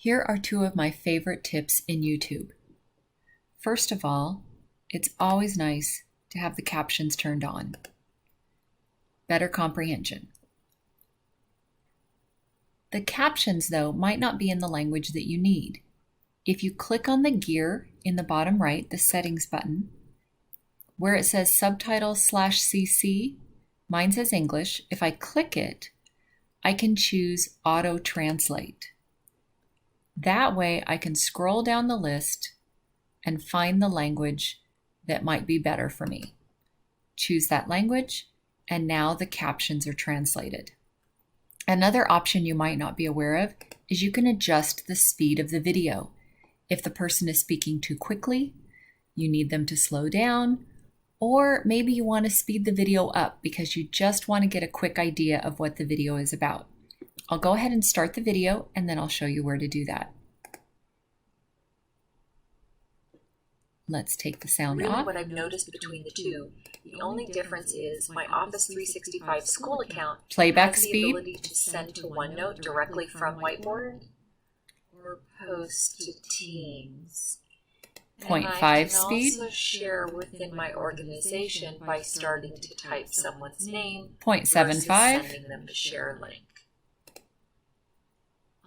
Here are two of my favorite tips in YouTube. First of all, it's always nice to have the captions turned on. Better comprehension. The captions, though, might not be in the language that you need. If you click on the gear in the bottom right, the settings button, where it says subtitle/CC, mine says English. If I click it, I can choose auto translate. That way I can scroll down the list and find the language that might be better for me. Choose that language, and now the captions are translated. Another option you might not be aware of is you can adjust the speed of the video. If the person is speaking too quickly, you need them to slow down, or maybe you want to speed the video up because you just want to get a quick idea of what the video is about. I'll go ahead and start the video, and then I'll show you where to do that. Let's take the sound off. What I've noticed between the two, the only difference is my Office 365 school account Playback has the speed. ability to send to OneNote directly from Whiteboard or post to Teams. 0.5 speed. I can also share within my organization by starting to type someone's name 0.75. versus sending them the share link.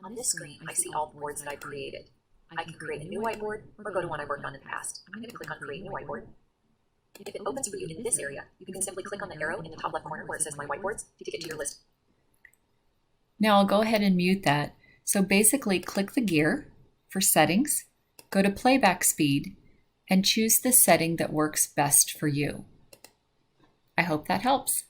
On this screen, I see all the boards that I created. I can create a new whiteboard or go to one I worked on in the past. I'm going to click on Create New Whiteboard. If it opens for you in this area, you can simply click on the arrow in the top left corner where it says My Whiteboards to get to your list. Now I'll go ahead and mute that. So basically click the gear for settings, go to playback speed, and choose the setting that works best for you. I hope that helps.